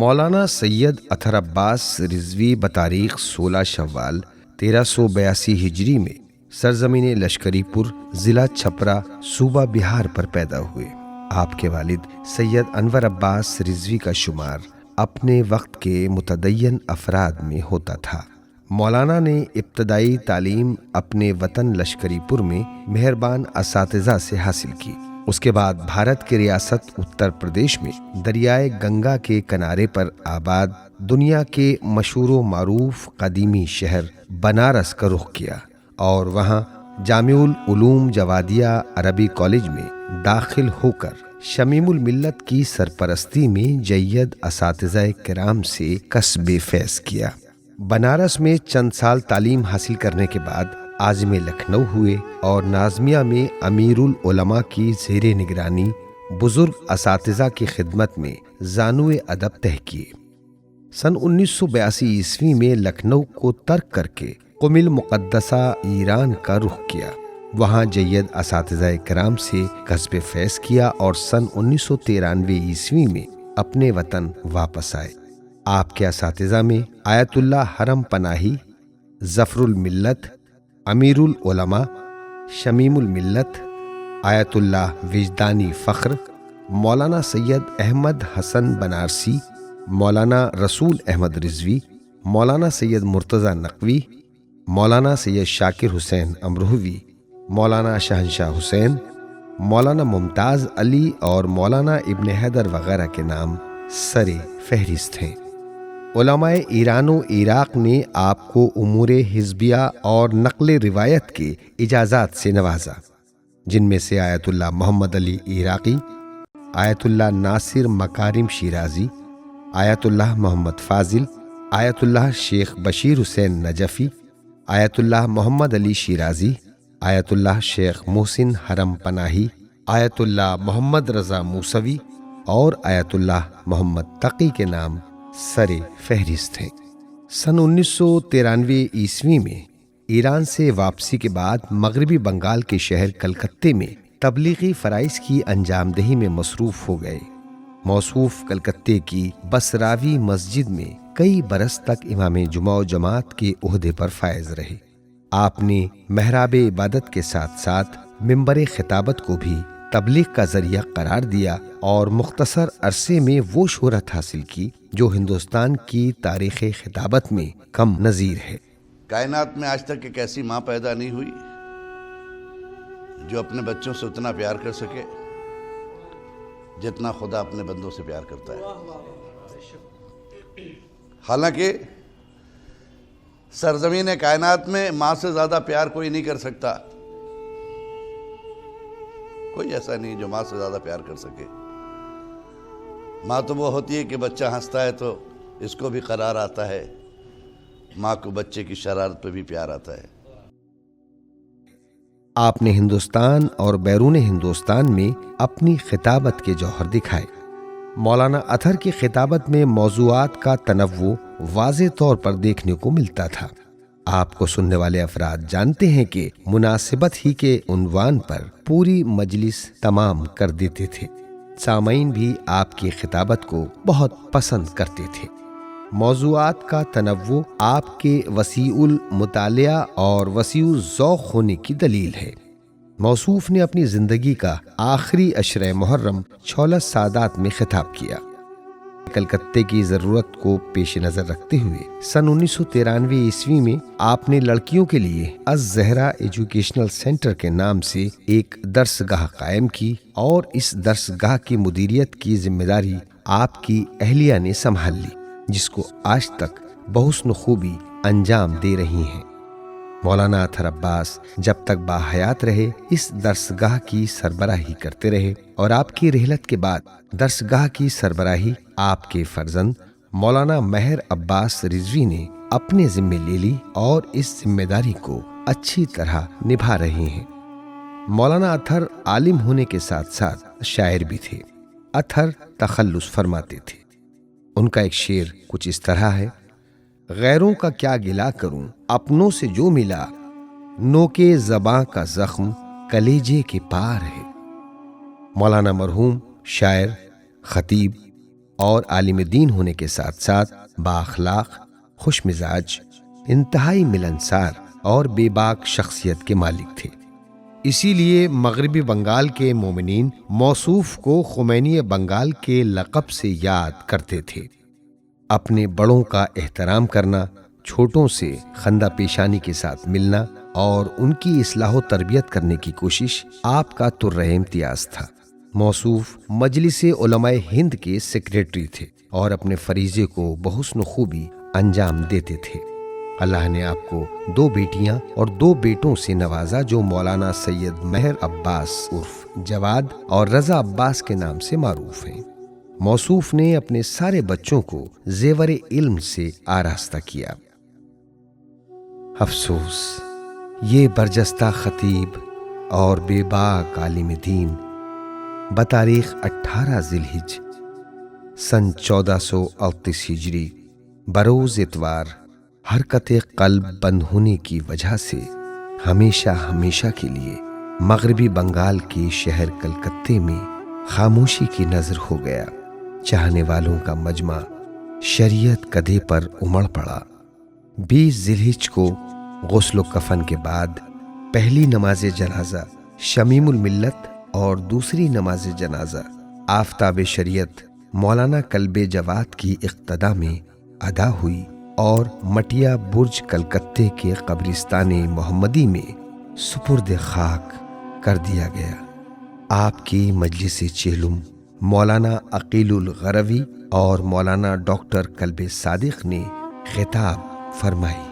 مولانا سید اطہر عباس رضوی بتاریخ 16 شوال 1382 ہجری میں سرزمین لشکری پور ضلع چھپرا صوبہ بہار پر پیدا ہوئے۔ آپ کے والد سید انور عباس رضوی کا شمار اپنے وقت کے متدین افراد میں ہوتا تھا۔ مولانا نے ابتدائی تعلیم اپنے وطن لشکری پور میں مہربان اساتذہ سے حاصل کی۔ اس کے بعد بھارت کی ریاست اتر پردیش میں دریائے گنگا کے کنارے پر آباد دنیا کے مشہور و معروف قدیمی شہر بنارس کا رخ کیا اور وہاں جامع العلوم جوادیہ عربی کالج میں داخل ہو کر شمیم الملت کی سرپرستی میں جید اساتذہ کرام سے کسب فیض کیا۔ بنارس میں چند سال تعلیم حاصل کرنے کے بعد عازم لکھنؤ ہوئے اور نازمیہ میں امیر العلماء کی زیر نگرانی بزرگ اساتذہ کی خدمت میں زانو ادب طے کیے۔ سن 1982 عیسوی میں لکھنؤ کو ترک کر کے قم المقدسہ ایران کا رخ کیا۔ وہاں جید اساتذہ کرام سے کسب فیض کیا اور سن 1993 عیسوی میں اپنے وطن واپس آئے۔ آپ کے اساتذہ میں آیت اللہ حرم پناہی، ظفر الملت، امیر العلماء، شمیم الملت، آیت اللہ وجدانی فخر، مولانا سید احمد حسن بنارسی، مولانا رسول احمد رضوی، مولانا سید مرتضی نقوی، مولانا سید شاکر حسین امروہوی، مولانا شہنشاہ حسین، مولانا ممتاز علی اور مولانا ابن حیدر وغیرہ کے نام سر فہرست ہیں۔ علماء ایران و عراق نے آپ کو امور حزبیہ اور نقل روایت کے اجازات سے نوازا، جن میں سے آیت اللہ محمد علی عراقی، آیت اللہ ناصر مکارم شیرازی، آیت اللہ محمد فاضل، آیت اللہ شیخ بشیر حسین نجفی، آیت اللہ محمد علی شیرازی، آیت اللہ شیخ محسن حرم پناہی، آیت اللہ محمد رضا موسوی اور آیت اللہ محمد تقی کے نام سر فہرست ہیں۔ سن 1993 عیسوی میں ایران سے واپسی کے بعد مغربی بنگال کے شہر کلکتے میں تبلیغی فرائض کی انجام دہی میں مصروف ہو گئے۔ موصوف کلکتے کی بسراوی مسجد میں کئی برس تک امام جمعہ و جماعت کے عہدے پر فائز رہے۔ آپ نے محراب عبادت کے ساتھ ساتھ منبر خطابت کو بھی تبلیغ کا ذریعہ قرار دیا اور مختصر عرصے میں وہ شہرت حاصل کی جو ہندوستان کی تاریخ خطابت میں کم نظیر ہے۔ کائنات میں آج تک ایک ایسی ماں پیدا نہیں ہوئی جو اپنے بچوں سے اتنا پیار کر سکے جتنا خدا اپنے بندوں سے پیار کرتا ہے۔ حالانکہ سرزمین کائنات میں ماں سے زیادہ پیار کوئی نہیں کر سکتا، کوئی ایسا نہیں جو ماں سے زیادہ پیار کر سکے۔ ماں تو وہ ہوتی ہے کہ بچہ ہنستا ہے تو اس کو بھی قرار آتا ہے، ماں کو بچے کی شرارت پہ بھی پیار آتا ہے۔ آپ نے ہندوستان اور بیرون ہندوستان میں اپنی خطابت کے جوہر دکھائے۔ مولانا اطہر کی خطابت میں موضوعات کا تنوع واضح طور پر دیکھنے کو ملتا تھا۔ آپ کو سننے والے افراد جانتے ہیں کہ مناسبت ہی کے عنوان پر پوری مجلس تمام کر دیتے تھے۔ سامعین بھی آپ کی خطابت کو بہت پسند کرتے تھے۔ موضوعات کا تنوع آپ کے وسیع المطالعہ اور وسیع الذوق ہونے کی دلیل ہے۔ موصوف نے اپنی زندگی کا آخری عشرہ محرم چھولس سادات میں خطاب کیا۔ کلکتے کی ضرورت کو پیش نظر رکھتے ہوئے سن 1993 عیسوی میں آپ نے لڑکیوں کے لیے الزہرا ایجوکیشنل سینٹر کے نام سے ایک درس گاہ قائم کی اور اس درس گاہ کی مدیریت کی ذمہ داری آپ کی اہلیہ نے سنبھال لی، جس کو آج تک بحسن خوبی انجام دے رہی ہیں۔ مولانا اطہر عباس جب تک باحیات رہے اس درسگاہ کی سربراہی کرتے رہے اور آپ کی رحلت کے بعد درسگاہ کی سربراہی آپ کے فرزند مولانا مہر عباس رضوی نے اپنے ذمے لے لی اور اس ذمہ داری کو اچھی طرح نبھا رہے ہیں۔ مولانا اطہر عالم ہونے کے ساتھ ساتھ شاعر بھی تھے۔ اطہر تخلص فرماتے تھے۔ ان کا ایک شعر کچھ اس طرح ہے: غیروں کا کیا گلا کروں اپنوں سے جو ملا، نوکے زباں کا زخم کلیجے کے پار ہے۔ مولانا مرحوم شاعر، خطیب، اور عالم دین ہونے کے ساتھ ساتھ بااخلاق، خوش مزاج، انتہائی ملنسار اور بے باک شخصیت کے مالک تھے۔ اسی لیے مغربی بنگال کے مومنین موصوف کو خمینی بنگال کے لقب سے یاد کرتے تھے۔ اپنے بڑوں کا احترام کرنا، چھوٹوں سے خندہ پیشانی کے ساتھ ملنا اور ان کی اصلاح و تربیت کرنے کی کوشش آپ کا ترہ امتیاز تھا۔ موصوف مجلس علماء ہند کے سیکریٹری تھے اور اپنے فریضے کو بحسن خوبی انجام دیتے تھے۔ اللہ نے آپ کو 2 بیٹیاں اور 2 بیٹوں سے نوازا جو مولانا سید مہر عباس عرف جواد اور رضا عباس کے نام سے معروف ہیں۔ موصوف نے اپنے سارے بچوں کو زیور علم سے آراستہ کیا۔ افسوس، یہ برجستہ خطیب اور بے باک عالم دین بتاریخ 18 ذی الحجہ سن 1438 ہجری بروز اتوار حرکت قلب بند ہونے کی وجہ سے ہمیشہ کے لیے مغربی بنگال کے شہر کلکتے میں خاموشی کی نظر ہو گیا۔ چاہنے والوں کا مجمع شریعت کدھے پر امڑ پڑا۔ 20 ذی الحجہ کو غسل و کفن کے بعد پہلی نماز جنازہ شمیم الملت اور دوسری نماز جنازہ آفتاب شریعت مولانا کلب جواد کی اقتداء میں ادا ہوئی اور مٹیا برج کلکتے کے قبرستان محمدی میں سپرد خاک کر دیا گیا۔ آپ کی مجلس چہلم مولانا عقیل الغروی اور مولانا ڈاکٹر کلب صادق نے خطاب فرمائی۔